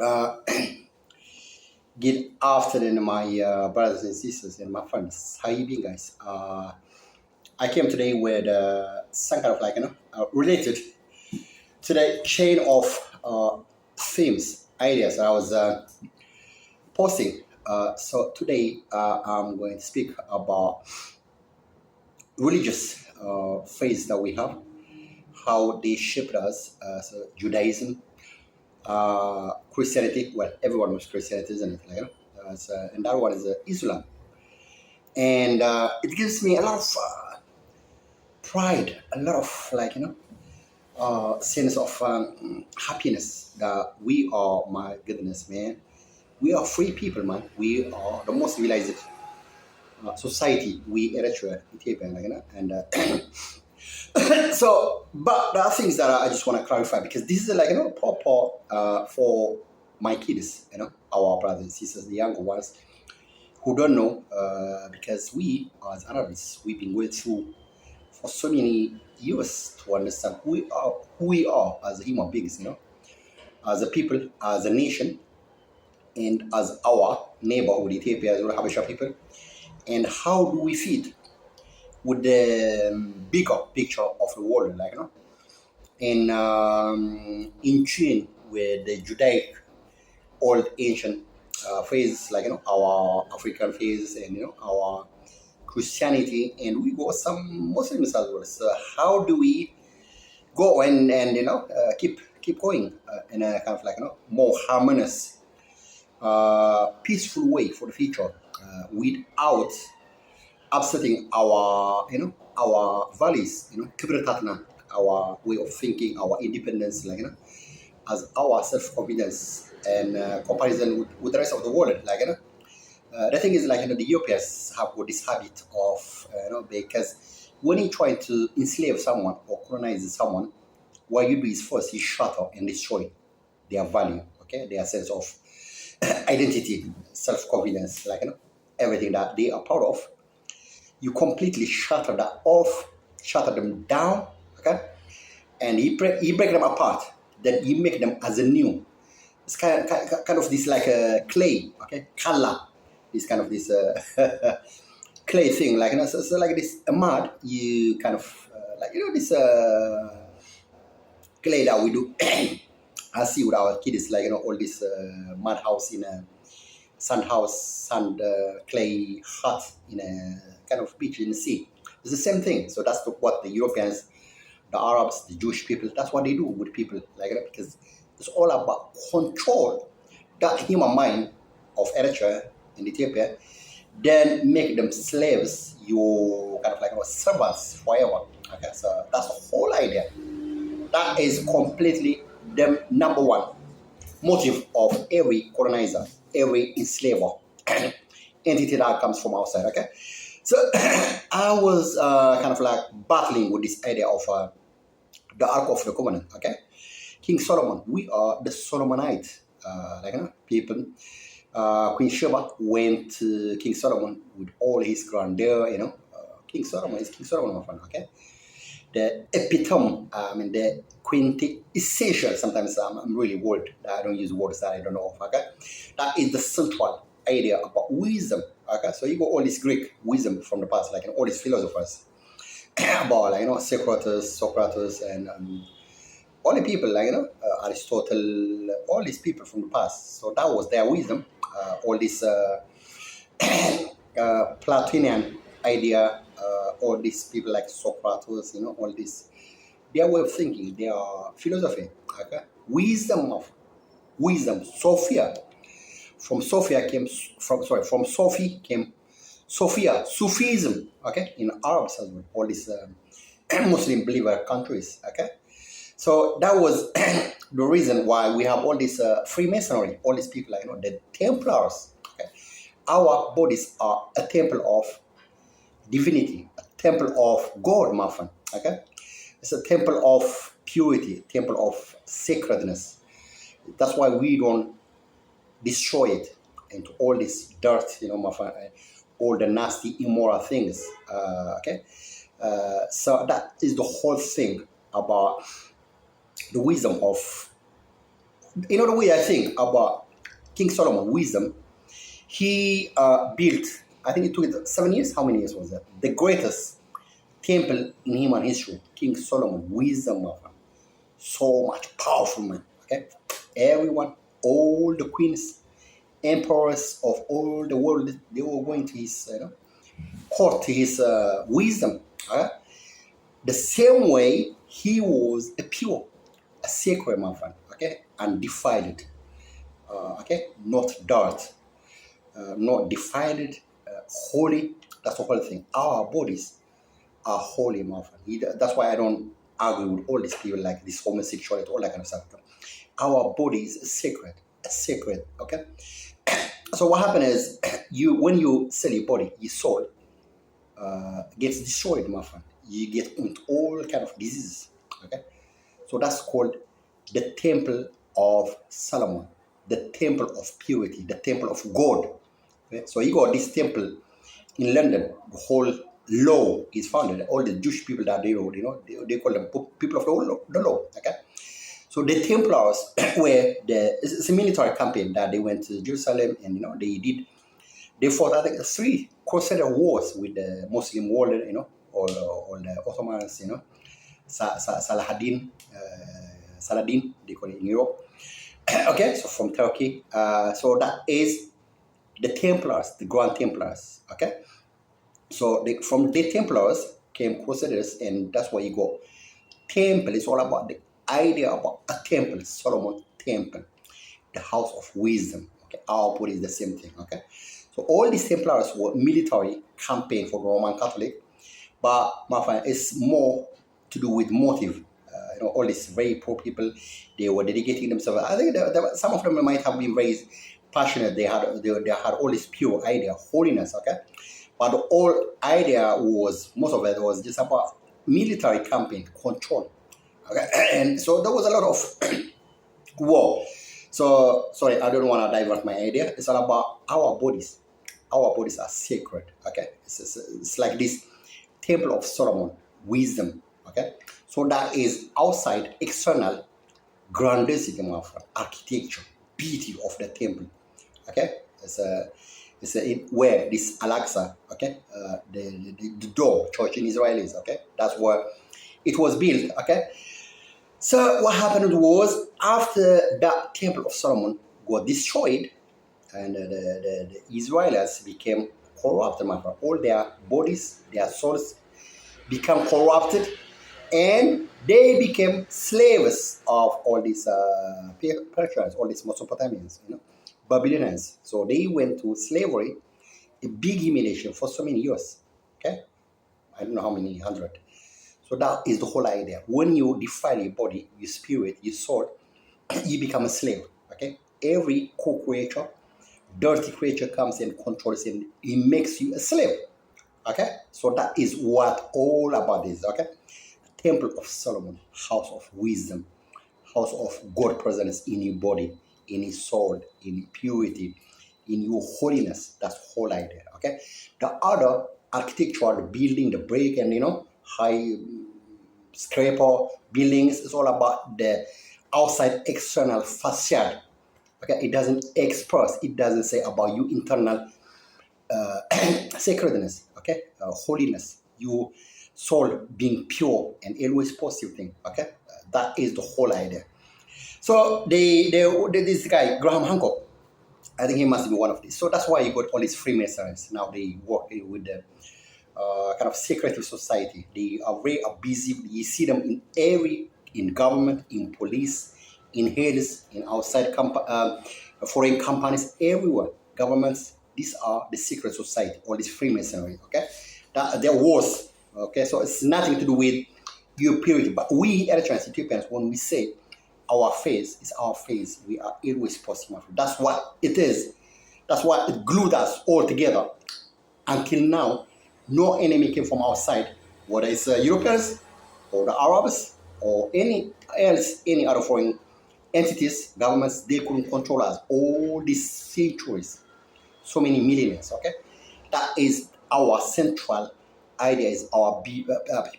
Uh, Good afternoon, my brothers and sisters and my friends. How you been, guys? I came today with some kind of related to the chain of themes, ideas that I was posting. So today I'm going to speak about religious faiths that we have, how they shaped us. So Judaism, Christianity. Well, everyone was Christianity, isn't it? And that one is Islam, and it gives me a lot of pride, a lot of sense of happiness that we are, my goodness, man, we are free people, man. We are the most civilized society. We Eritrea, Ethiopia, and so. But there are things that I just want to clarify because this is proper for my kids, our brothers and sisters, the younger ones who don't know, because we as Arabs, we've been going through for so many years to understand who we are as human beings, as a people, as a nation, and as our neighborhood, Ethiopia, the Habesha people, and how do we fit with the bigger picture of the world, and in tune with the Judaic old ancient phase, our African phase, and our Christianity, and we got some Muslims as well. So how do we go and keep going in a kind of more harmonious, peaceful way for the future, without upsetting our our values, kibretatna, our way of thinking, our independence, as our self confidence and comparison with the rest of the world, the thing is, the Ethiopians have got this habit of, because when you try to enslave someone or colonize someone, what you do is first you shatter and destroy their value, okay, their sense of identity, self confidence, everything that they are proud of. You completely shatter that off, shatter them down, okay, and you break them apart. Then you make them as a new. It's kind of this like a clay, okay, color. This kind of this clay thing, so like this mud. You kind of this clay that we do. I see with our kids, all this mud house in a sand house, sand clay hut in a kind of beach in the sea. It's the same thing. So that's what the Europeans, the Arabs, the Jewish people, that's what they do with people like that, because it's all about control that human mind of Eritrea and Ethiopia, then make them slaves, you kind of servants forever. Okay, so that's the whole idea. That is completely the number one motive of every colonizer, every enslaver, entity that comes from outside. Okay, so I was battling with this idea of the Ark of the Covenant. Okay, King Solomon, we are the Solomonite, people. Queen Sheba went to King Solomon with all his grandeur. King Solomon is King Solomon, my friend. Okay, the epitome, the quintessential. Sometimes I'm really old. I don't use words that I don't know of. Okay, that is the central idea about wisdom. Okay, so you got all this Greek wisdom from the past, all these philosophers about Socrates, and all the people Aristotle, all these people from the past. So that was their wisdom. All this Platonian idea, all these people like Socrates, all this, their way of thinking, their philosophy, okay? Wisdom, Sophia. From Sophie came Sophia, Sufism, okay? In Arabs as well, all these Muslim believer countries, okay? So that was the reason why we have all this Freemasonry, all these people, the Templars. Okay? Our bodies are a temple of divinity, a temple of God, my friend. Okay, it's a temple of purity, temple of sacredness. That's why we don't destroy it into all this dirt, my friend, all the nasty, immoral things. Okay, so that is the whole thing about the wisdom of in other way, I think about King Solomon, wisdom, he built, I think it took 7 years. How many years was that? The greatest temple in human history, King Solomon, wisdom, my friend. So much powerful, man. Okay? Everyone, all the queens, emperors of all the world, they were going to his court, to his wisdom. Okay? The same way he was a pure, a sacred, my friend. Okay? And defiled. Okay? Not dirt. Not defiled, holy. That's the whole thing. Our bodies are holy, my friend. That's why I don't argue with all these people like this homosexuality, all that kind of stuff. Our body is sacred. Okay. So what happens is, when you sell your body, your soul gets destroyed, my friend. You get into all kind of diseases. Okay. So that's called the temple of Solomon, the temple of purity, the temple of God. Okay? So you got this temple in London. The whole law is founded. All the Jewish people that they call them people of the law. Okay. So the Templars were it's a military campaign that they went to Jerusalem, and they fought, I think, 3 Crusader wars with the Muslim world, or the Ottomans, Saladin, they call it in Europe. Okay, so from Turkey. So that is the Templars, the Grand Templars. Okay, so from the Templars came Crusaders, and that's why you go. Temple is all about the idea about a temple, Solomon temple, the house of wisdom. Okay, our body is the same thing. Okay, so all these Templars were military campaign for the Roman Catholic, but my friend, it's more to do with motive. All these very poor people, they were dedicating themselves. I think some of them might have been very passionate. They had all this pure idea, holiness. Okay, but the whole idea was, most of it was just about military campaign, control. Okay, and so there was a lot of war. So sorry, I don't want to divert my idea. It's all about our bodies. Our bodies are sacred. Okay, it's like this temple of Solomon, wisdom. Okay, so that is outside, external grandiosity of architecture, beauty of the temple. Okay, where this Al-Aqsa, okay, the door church in Israelis. Okay, that's where it was built. Okay, so what happened was, after that temple of Solomon got destroyed, and the Israelites became corrupted, my friend. All their bodies, their souls become corrupted, and they became slaves of all these Persians, all these Mesopotamians, Babylonians. So they went to slavery, a big humiliation for so many years. Okay, I don't know how many hundred. So that is the whole idea. When you defile your body, your spirit, your soul, you become a slave. Okay, every co-creature, dirty creature comes and controls, and it makes you a slave. Okay, so that is what all about is. Okay, Temple of Solomon, house of wisdom, house of God presence in your body, in your soul, in purity, in your holiness. That's the whole idea. Okay, the other architectural, the building, the brick, and high scraper buildings is all about the outside external facade. Okay, it doesn't express, it doesn't say about you internal sacredness. Okay, holiness, your soul being pure and always positive thing. Okay, that is the whole idea. So this guy Graham Hancock, I think he must be one of these. So that's why you got all these Freemasons now. They work with the kind of secretive society. They are very busy. You see them in government, in police, in heads, in outside foreign companies, everywhere. Governments. These are the secret society, all this Freemasonry. Okay, they're wars. Okay, so it's nothing to do with your purity. But we Eritreans, Ethiopians, when we say our faith is our faith, we are always positive. That's what it is. That's what it glued us all together. Until now, no enemy came from outside, whether it's Europeans or the Arabs or any other foreign entities, governments. They couldn't control us all these centuries, so many millennials. Okay, that is our central idea, is our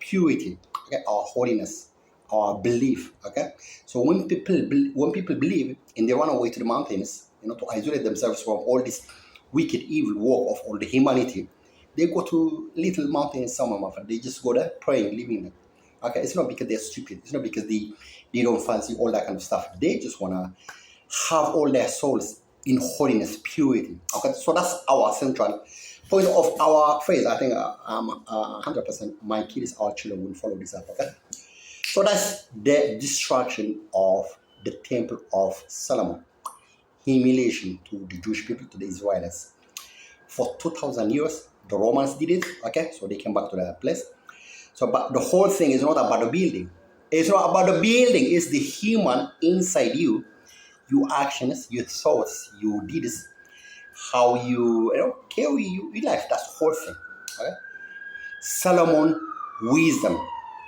purity, okay, our holiness, our belief. Okay, so when people believe and they run away to the mountains, to isolate themselves from all this wicked, evil work of all the humanity, they go to little mountains somewhere, my friend. They just go there, praying, living there. Okay, it's not because they're stupid. It's not because they don't fancy all that kind of stuff. They just wanna have all their souls in holiness, purity. Okay, so that's our central point of our faith. I think I'm 100%. My kids, our children, will follow this up. Okay, so that's the destruction of the Temple of Solomon, humiliation to the Jewish people, to the Israelites. For 2,000 years, the Romans did it. Okay, so they came back to that place. So, but the whole thing is not about the building. It's not about the building. It's the human inside you, your actions, your thoughts, your deeds, how you, carry your life. That's the whole thing. Okay? Solomon wisdom,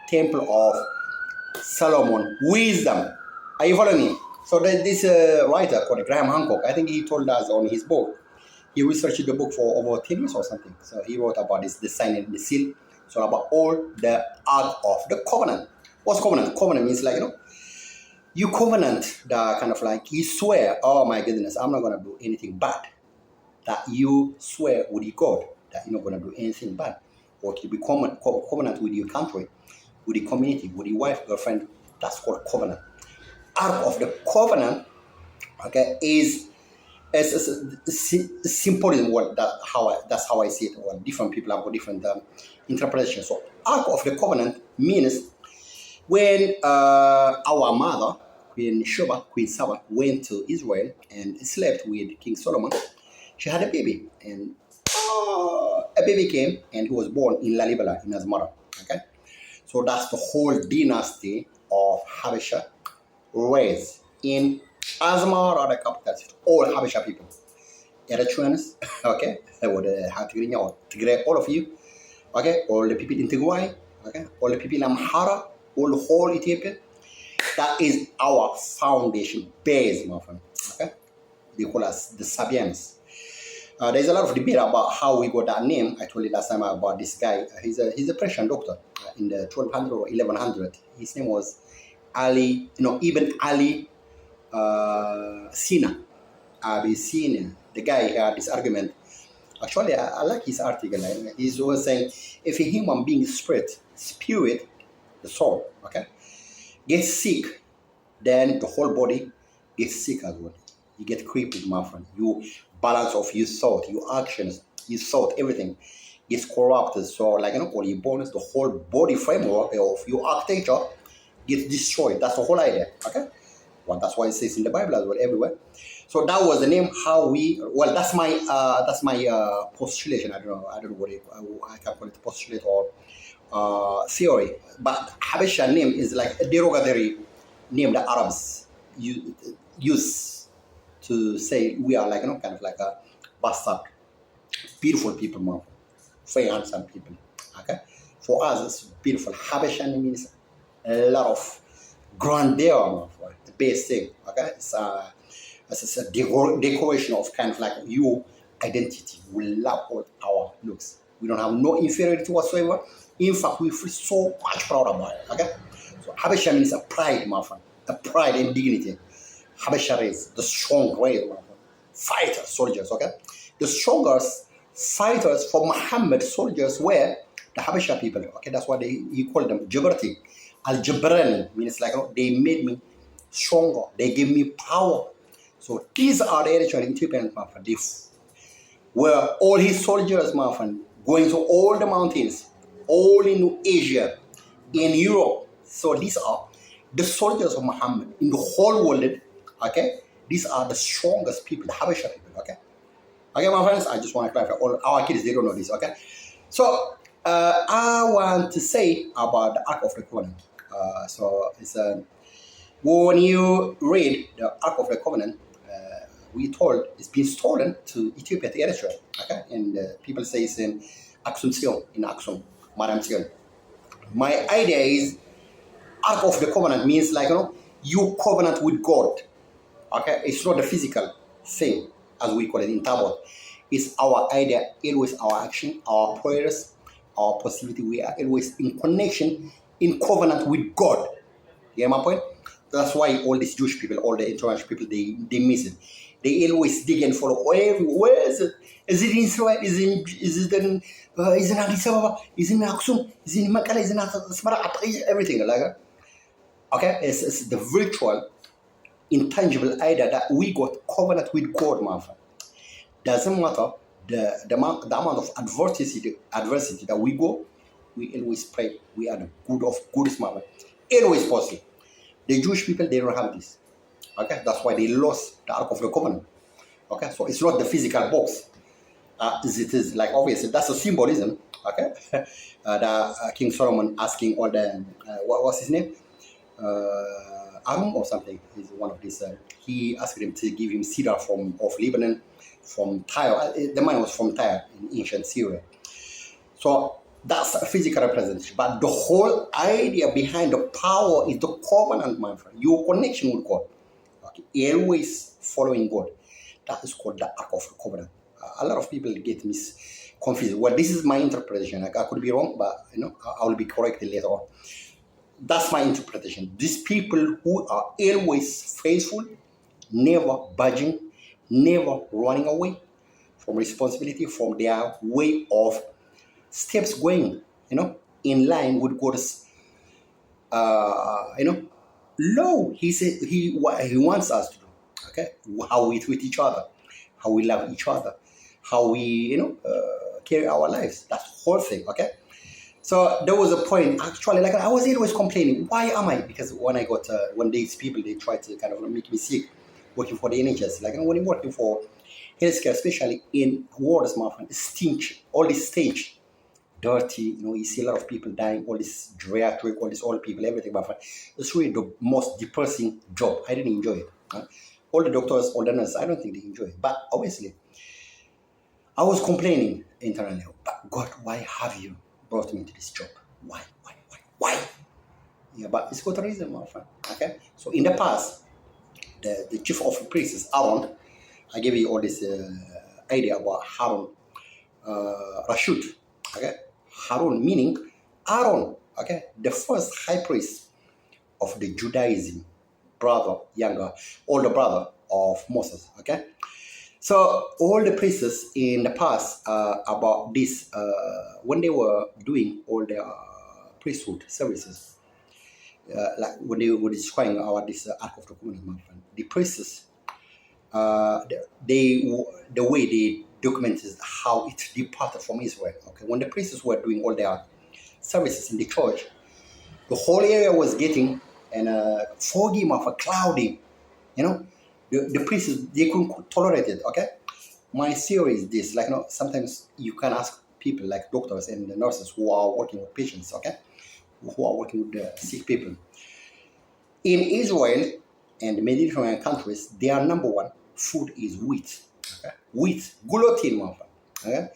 Temple of Solomon wisdom. Are you following me? So this writer called Graham Hancock, I think he told us on his book. He researched the book for over 10 years or something. So he wrote about this, the sign and the seal. So about all the Ark of the Covenant. What's covenant? Covenant means like, you covenant that kind of like, you swear, oh my goodness, I'm not going to do anything bad. That you swear with your God that you're not going to do anything bad. Or to be covenant with your country, with the community, with your wife, girlfriend. That's called covenant. Ark of the Covenant, okay, is symbolism. That's how I see it. Well, different people have got different interpretations. So, Ark of the Covenant means when our mother, Queen Saba, went to Israel and slept with King Solomon, she had a baby, and a baby came, and he was born in Lalibela in Asmara. Okay, so that's the whole dynasty of Habesha raised in Asmara, the capital city. All Habesha people, Eritreans, okay, Tigray, all of you, okay, all the people in Tigray, okay, all the people in Amhara, all the whole Ethiopia. That is our foundation base, my friend. Okay, they call us the Sabians. There's a lot of debate about how we got that name. I told you last time about this guy. He's a Persian doctor in the 1200 or 1100. His name was Ali, Ibn Ali Sina. Abi Sina. The guy had this argument. Actually, I like his article. He's always saying, if a human being spirit, the soul, okay, gets sick, then the whole body gets sick as well. You get crippled, my friend. Your balance of your thought, your actions, your thought, everything is corrupted. So, like, all your bones, the whole body framework of your architecture gets destroyed. That's the whole idea, okay? Well, that's why it says in the Bible as well, everywhere. So that was the name. That's my postulation. I don't know what I can call it, postulate or theory. But Habesha name is like a derogatory name that Arabs use to say we are like, kind of like a bastard, beautiful people, man, very handsome people. Okay, for us it's beautiful. Habesha name means a lot of grandeur, man, the best thing. Okay, it's a decoration of kind of like your identity. We love all our looks. We don't have no inferiority whatsoever. In fact, we feel so much proud about it. Okay, so Habesha means a pride, my friend, a pride and dignity. Habesha race, the strong race, fighters, soldiers. Okay, the strongest fighters for Muhammad soldiers were the Habesha people. Okay, that's why he called them Jabarti. Al-Jabrani means like, they made me stronger. They gave me power. So these are the Eritrean Ethiopians, my friend. They were all his soldiers, my friend, going to all the mountains, all in Asia, in Europe. So these are the soldiers of Muhammad in the whole world. Okay, these are the strongest people, the Habesha people. Okay, my friends, I just want to clarify. All our kids, they don't know this. Okay, so I want to say about the Ark of the Covenant. So it's when you read the Ark of the Covenant, we told it's been stolen to Ethiopia, to Eritrea. Okay, and people say it's in Aksum Sion, in Aksum, Madam Sion. My idea is Ark of the Covenant means like, you covenant with God. Okay, it's not the physical thing as we call it in Tabot. It's our idea, always our action, our prayers, our possibility. We are always in connection, in covenant with God. You get my point? That's why all these Jewish people, all the international people, they miss it. They always dig and follow where is it? Is it in Israel? Is it in Addis Ababa? Is it in Aksum? Is it in Makala? Is it in Asmara? Everything like that. Okay, it's the virtual, intangible idea that we got covenant with God, my friend. Doesn't matter the amount of adversity that we go, we always pray. We are the goodest, my friend. Always possible. The Jewish people, they don't have this. Okay, that's why they lost the Ark of the Covenant. Okay, so it's not the physical box. It is like obviously that's a symbolism. Okay, King Solomon asking all the what was his name? Arum or something. He's one of these. He asked him to give him cedar of Lebanon, from Tyre. The man was from Tyre in ancient Syria. So that's a physical representation. But the whole idea behind the power is the covenant, my friend. Your connection with God. Okay, always following God. That is called the Ark of the Covenant. A lot of people get confused. Well, this is my interpretation. Like, I could be wrong, but I will be corrected later on. That's my interpretation. These people who are always faithful, never budging, never running away from responsibility, from their way of steps going, in line with God's, law. He said what he wants us to do. Okay, how we treat each other, how we love each other, how we, carry our lives. That's the whole thing. Okay. So there was a point, actually, like I was always complaining. Why am I? Because when these people, they try to kind of make me sick, working for the NHS. Like when you're working for healthcare, especially in wards, my friend, stinch, all this stage, dirty. You see a lot of people dying, all this geriatric, all these old people, everything, my friend. It's really the most depressing job. I didn't enjoy it. All the doctors, all the nurses, I don't think they enjoy it. But obviously, I was complaining internally. But God, why have you brought me to this job? Why? Yeah, but it's got a reason, my friend. Okay. So in the past, the chief of priests, Aaron, I gave you all this idea about Harun Rashid. Okay. Harun meaning Aaron. Okay. The first high priest of the Judaism, older brother of Moses. Okay. So all the priests in the past about this, when they were doing all their priesthood services, like when they were describing this Ark of the Covenant, my friend, the priests, the way they documented how it departed from Israel. Okay, when the priests were doing all their services in the church, the whole area was getting foggy, cloudy. The priests, they couldn't tolerate it. Okay, my theory is this: like, sometimes you can ask people like doctors and the nurses who are working with patients. Okay, who are working with the sick people in Israel and the Mediterranean countries. Their number one food is wheat. Okay, wheat, gluten, my friend. Okay,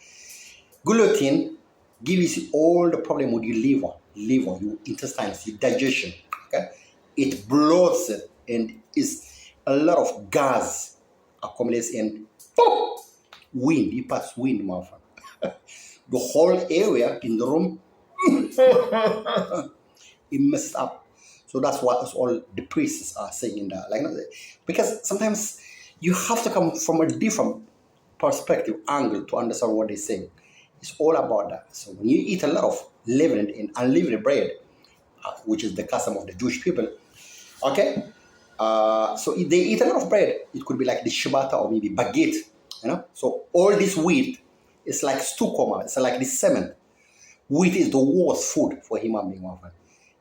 gluten gives you all the problem with your liver, your intestines, your digestion. Okay, it bloats it and is a lot of gas accumulates and wind. It passes wind, my friend. The whole area in the room, it messed up. So that's what all the priests are saying in that. Like, because sometimes you have to come from a different perspective, angle to understand what they're saying. It's all about that. So when you eat a lot of leavened and unleavened bread, which is the custom of the Jewish people, okay. So if they eat a lot of bread, it could be like the ciabatta or maybe baguette, So all this wheat is like stewcoma. It's like the cement. Wheat is the worst food for human being, my friend.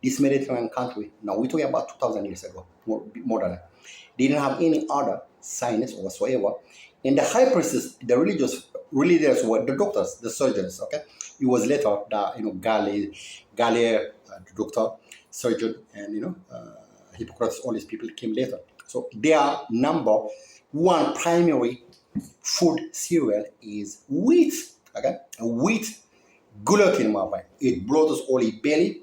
This Mediterranean country, now we're talking about 2,000 years ago, more than that. They didn't have any other science or whatsoever. And the high priests, the religious were the doctors, the surgeons, okay? It was later that, Gale, the doctor, surgeon, and, Hippocrates, all these people came later. So their number one primary food cereal is wheat. Okay, wheat, gluten, my friend. It bloats all your belly.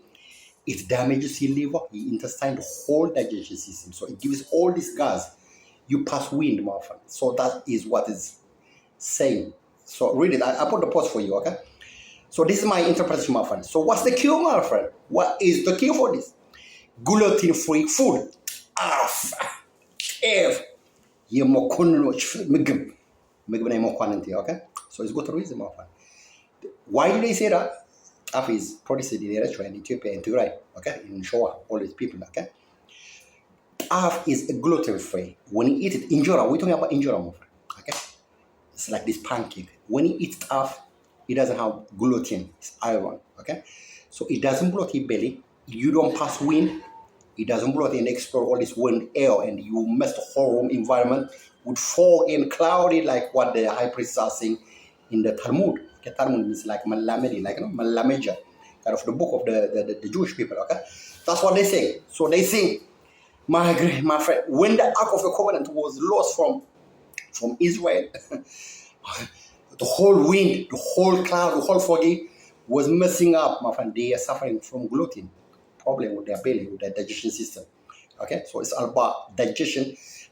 It damages your liver, your intestine, the whole digestion system. So it gives all this gas. You pass wind, my friend. So that is what is saying. So read it. I put the post for you. Okay. So this is my interpretation, my friend. So what's the cure, my friend? What is the cure for this? gluten-free food. ጤፍ የመኮንኖች ምግብ ነው የመኳንንት okay so it's got a reason my friend. Why do they say that? ጤፍ is produced in Eritrea and Ethiopia and Tigray, okay, in Showa, all these people, okay. ጤፍ is gluten-free. When you eat it, injera, we're talking about injera, my friend, okay. It's like this pancake. When you eat ጤፍ, it doesn't have gluten, it's iron, okay. So it doesn't bloat your belly, you don't pass wind, it doesn't bloat and explore all this wind air, and you mess the whole room environment with fog and cloudy, like what the high priests are saying in the Talmud. The Talmud means like Malamedi, like Malameja, kind of the book of the Jewish people, okay? That's what they say. So they say, my friend, when the Ark of the Covenant was lost from Israel, the whole wind, the whole cloud, the whole foggy was messing up, my friend. They are suffering from gluten problem with their belly, with their digestion system. Okay, so it's all about digestion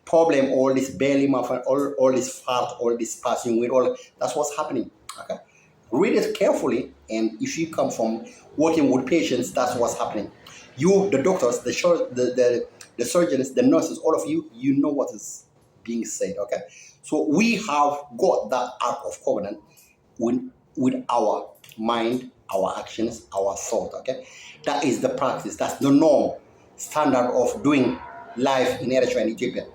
problem, all this belly, my friend, all this fat, all this passing weight, all that's what's happening. Okay, read it carefully, and if you come from working with patients, that's what's happening. You, the doctors, the surgeons, the nurses, all of you, you know what is being said. Okay, so we have got that Ark of Covenant with our mind, our actions, our thought, okay? That is the practice, that's the norm, standard of doing life in Eritrea and Ethiopia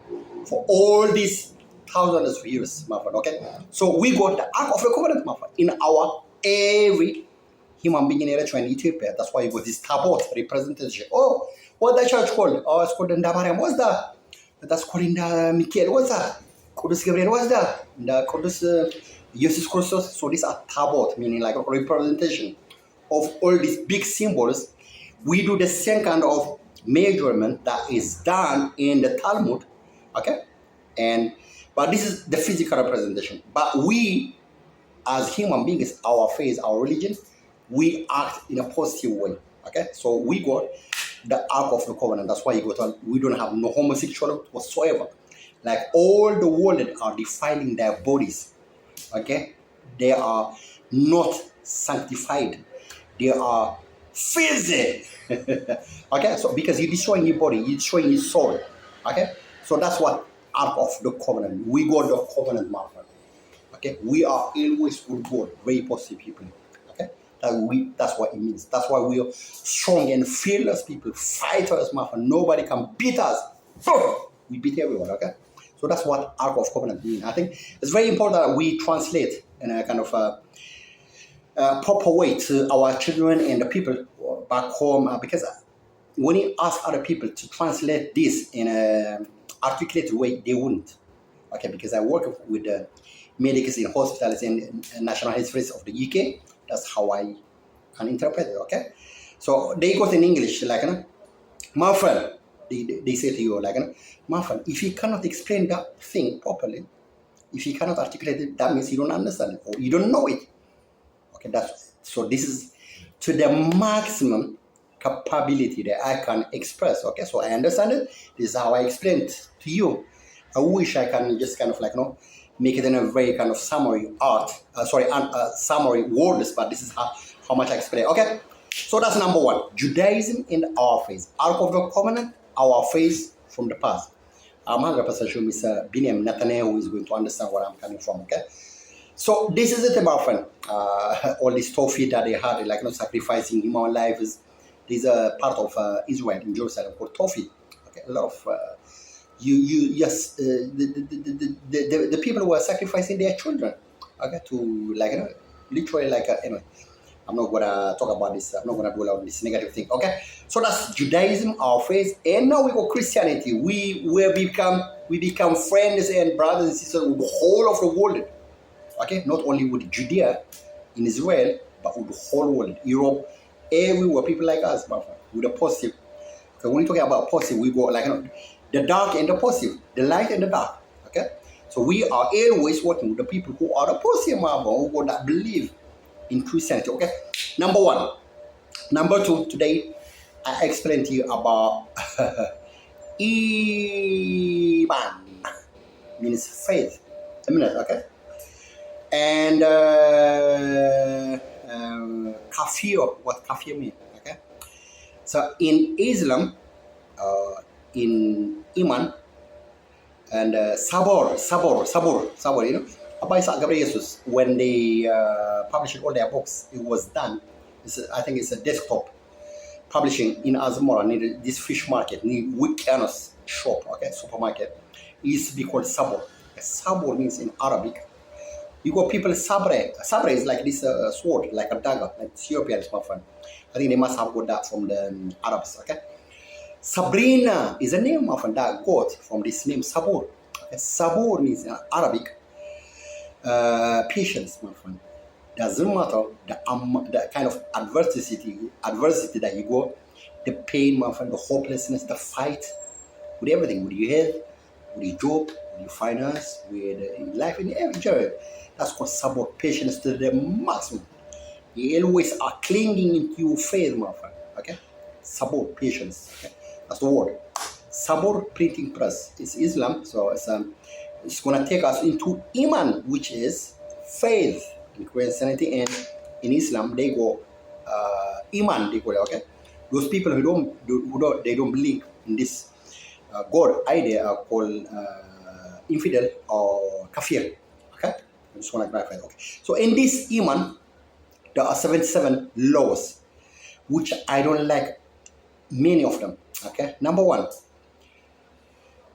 for all these thousands of years, my friend, okay? So we got the Ark of the Covenant, my friend, in our every human being in Eritrea and Ethiopia. That's why you got this tabot representation. Oh, what's the church called? Oh, it's called Ndabariam. What's that? That's called Mikael. What's that? Kudus Gabriel. What's that? The Kudus Jesus Christus. So these are tabot, meaning like a representation of all these big symbols. We do the same kind of measurement that is done in the Talmud, okay? But this is the physical representation. But we, as human beings, our faith, our religion, we act in a positive way, okay? So we got the Ark of the Covenant. That's why we don't have no homosexuality whatsoever. Like all the world are defiling their bodies, okay? They are not sanctified. They are filthy. Okay, so because you're destroying your body, you're destroying your soul. Okay, so that's what Ark of the Covenant. We got the covenant, my friend. Okay, we are always with God, very positive people. Okay, that's what it means. That's why we are strong and fearless people, fighters, my friend. Nobody can beat us. We beat everyone. Okay, so that's what Ark of Covenant means. I think it's very important that we translate in a kind of proper way to our children and the people back home, because when you ask other people to translate this in an articulated way, they wouldn't. Okay, because I work with the medics in hospitals and national histories of the UK. That's how I can interpret it. Okay, so they got in English like, my friend, they say to you like, my friend, if you cannot explain that thing properly, if you cannot articulate it, that means you don't understand it or you don't know it. Okay, so this is to the maximum capability that I can express. Okay, so I understand it. This is how I explain it to you. I wish I can just kind of like, make it in a very kind of summary summary words, but this is how much I explain. Okay, so that's number one. Judaism in our faith. Ark of the Covenant, our faith from the past. I'm 100% sure Mr. Binyam Netanyahu is going to understand where I'm coming from. Okay. So this is it, my friend. All this trophy that they had, like sacrificing human lives. There's a part of Israel in Jerusalem called trophy. Okay, a lot of the people were sacrificing their children. Okay, to like literally like anyway. I'm not gonna talk about this. I'm not gonna dwell on this negative thing. Okay, so that's Judaism, our faith, and now we got Christianity. We become friends and brothers and sisters with the whole of the world. Okay, not only with Judea in Israel, but with the whole world, Europe, everywhere, people like us, my friend, with the positive. Okay, when you're talking about positive, we go like the dark and the positive, the light and the dark. Okay, so we are always working with the people who are the positive, my friend, who that believe in Christianity. Okay, number one. Number two, today I explained to you about Iman, means faith. A minute, okay. And kafir, what kafir means, okay? So in Islam, in Iman and Sabor, Abba Isaac Gabriel Jesus, when they published all their books, it was done. I think it's a desktop publishing in Azamora, near this fish market, near Wikianos shop, okay, supermarket. It used to be called Sabor. Sabor means in Arabic. You got people Sabre. Sabre is like this sword, like a dagger, like Ethiopian, my friend. I think they must have got that from the Arabs, okay? Sabrina is a name of that got from this name Sabur. Okay? Sabur means in Arabic patience, my friend. Doesn't matter the kind of adversity that you go, the pain, my friend, the hopelessness, the fight with everything, with your health, with your job, with your finance, with life in every journey. That's called sabor, patience to the maximum. You always are clinging into your faith, my friend. Okay? Sabor, patience. Okay? That's the word. Sabor printing press is Islam, so it's gonna take us into Iman, which is faith. In Christianity and in Islam, they go Iman. They go, okay. Those people who don't believe in this God idea are called infidel or kafir. Okay, I just want to clarify. Okay, so in this Iman, there are 77 laws, which I don't like many of them. Okay, number one,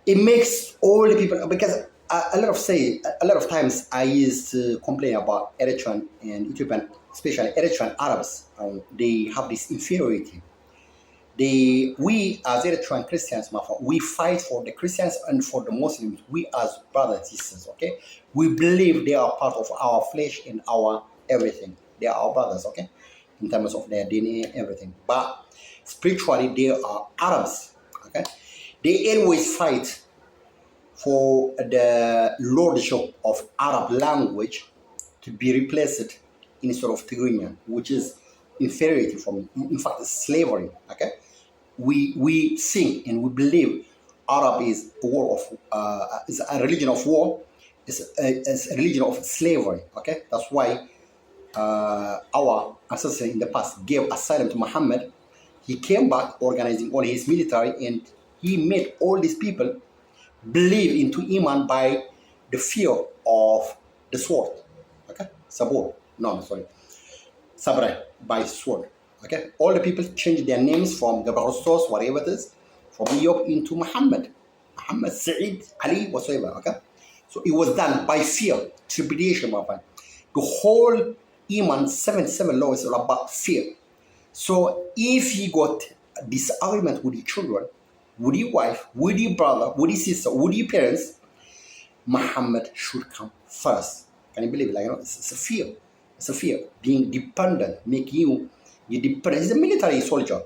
it makes all the people, because a lot of times I used to complain about Eritrean and Ethiopian, especially Eritrean Arabs. They have this inferiority. We as Eritrean Christians, we fight for the Christians and for the Muslims. We as brothers and sisters, okay? We believe they are part of our flesh and our everything. They are our brothers, okay? In terms of their DNA, everything. But spiritually, they are Arabs, okay? They always fight for the lordship of Arab language to be replaced instead of Tigrinya, which is inferiority from, in fact, slavery. Okay, we think and we believe Arab is is a religion of war, is a religion of slavery. Okay, that's why our ancestors in the past gave asylum to Muhammad. He came back organizing all his military, and he made all these people believe into Iman by the fear of the sword. Okay? Sabur. No, sorry. Sabre, by sword. Okay? All the people changed their names from Gabrostos, whatever it is, from Eyob into Muhammad. Muhammad, Sa'id, Ali, whatsoever. Okay? So it was done by fear, trepidation, my friend. The whole Iman 77 law is all about fear. So if you got disagreement with your children, with your wife, with your brother, with your sister, with your parents, Muhammad should come first. Can you believe it? Like, it's a fear. It's a fear. Being dependent, making you dependent. He's a military soldier.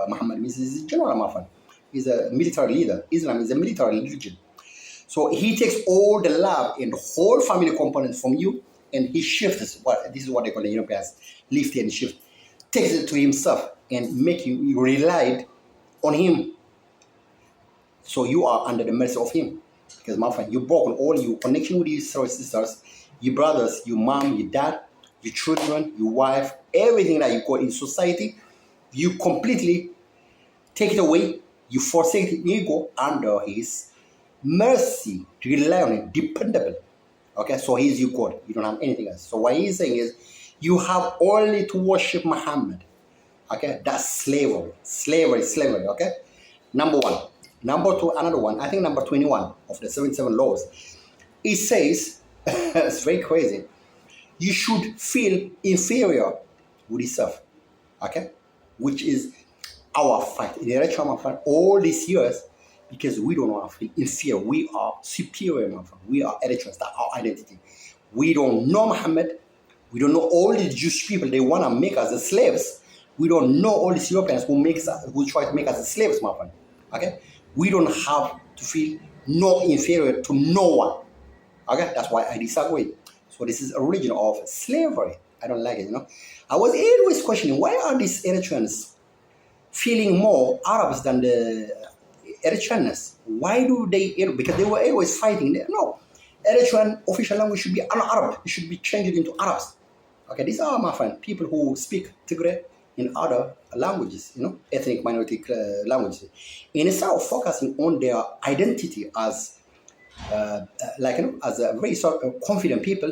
Muhammad means he's a general, my friend. He's a military leader. Islam is a military religion. So he takes all the love and the whole family components from you, and he shifts. This is what they call the Europeans, lift and shift. Takes it to himself and make you rely on him. So you are under the mercy of him. Because, my friend, you broke all your connection with your sisters, your brothers, your mom, your dad, your children, your wife, everything that you got in society, you completely take it away. You forsake the ego under his mercy to rely on him, dependable. Okay, so he's your God. You don't have anything else. So what he's saying is, you have only to worship Muhammad. Okay, that's slavery. Slavery, okay? Number one. Number two, another one, I think number 21 of the 77 laws. It says, it's very crazy, you should feel inferior with yourself, okay? Which is our fight. In Eritrea, my friend, all these years, because we don't want to feel inferior. We are superior, my friend. We are Eritreans. That's our identity. We don't know Muhammad. We don't know all the Jewish people. They want to make us as slaves. We don't know all these Europeans who try to make us as slaves, my friend, okay? We don't have to feel no inferior to no one. Okay, that's why I disagree. So this is a religion of slavery. I don't like it, I was always questioning, why are these Eritreans feeling more Arabs than the Eritreans? Why do they? Because they were always fighting. No, Eritrean official language should be an Arab. It should be changed into Arabs. Okay, these are, my friend, people who speak Tigray, in other languages, ethnic minority languages. Instead of focusing on their identity as as a very sort of confident people,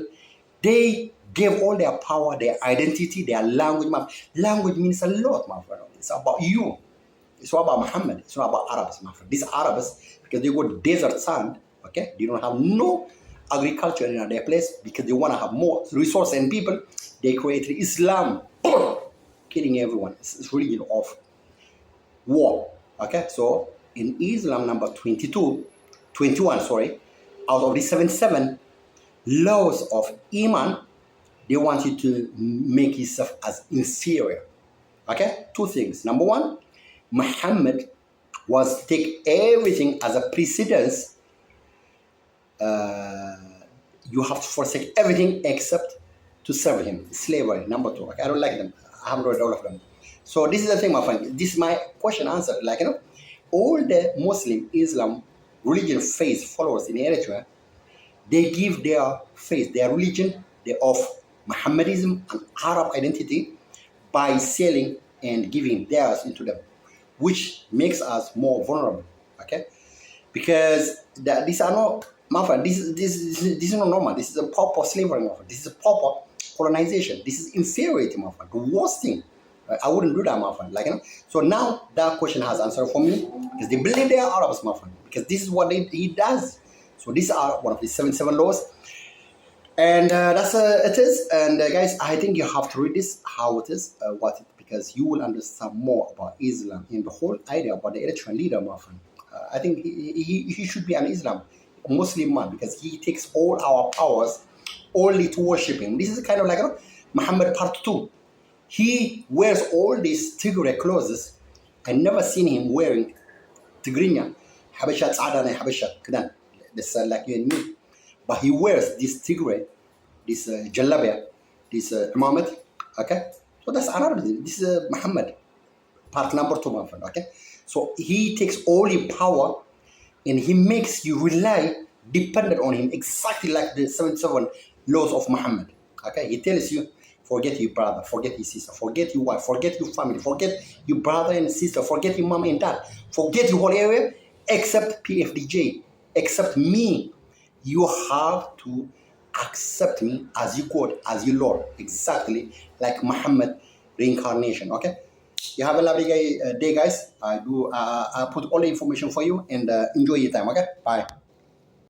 they gave all their power, their identity, their language. Language means a lot, my friend. It's about you. It's not about Muhammad. It's not about Arabs, my friend. These Arabs, because they got desert sand, okay? They don't have no agriculture in their place because they want to have more resources and people. They created Islam, killing everyone. It's religion of war, okay? So in Islam number 21, out of the 77 laws of Iman, they wanted to make himself as inferior. Okay? Two things. Number one, Muhammad was to take everything as a precedence. You have to forsake everything except to serve him. Slavery. Number two. Okay? I don't like them. I haven't read all of them. So this is the thing, my friend. This is my question answered. All the Muslim Islam religion faith followers in Eritrea, they give their faith, their religion, of Mohammedism and Arab identity by selling and giving theirs into them, which makes us more vulnerable. Okay, because these are not, my friend. This is not normal. This is a proper slavery, my friend. This is a proper colonization. This is inferiority, my friend. The worst thing. I wouldn't do that, my friend. So now that question has answered for me because they believe they are Arabs, my friend. Because this is what he does. So these are one of the 77 laws. And that's it is. And guys, I think you have to read this, how it is, because you will understand more about Islam and the whole idea about the Eritrean leader, my friend. I think he should be an Muslim man, because he takes all our powers only to worship him. This is kind of Muhammad part 2. He wears all these Tigray clothes. I never seen him wearing Tigrinya. Habesha Tzadana Habesha Kedan. That's like you and me. But he wears this Tigray, this Jalabia, this Imamah. Okay? So that's another thing. This is Muhammad, part number 2, my friend. Okay? So he takes all the power and he makes you rely, dependent on him, exactly like the 77 laws of Muhammad. Okay? He tells you, forget your brother, forget your sister, forget your wife, forget your family, forget your brother and sister, forget your mom and dad, forget your whole area, except PFDJ, except me. You have to accept me as your God, as your Lord, exactly like Muhammad reincarnation. Okay? You have a lovely day, guys. I put all the information for you, and enjoy your time. Okay? Bye.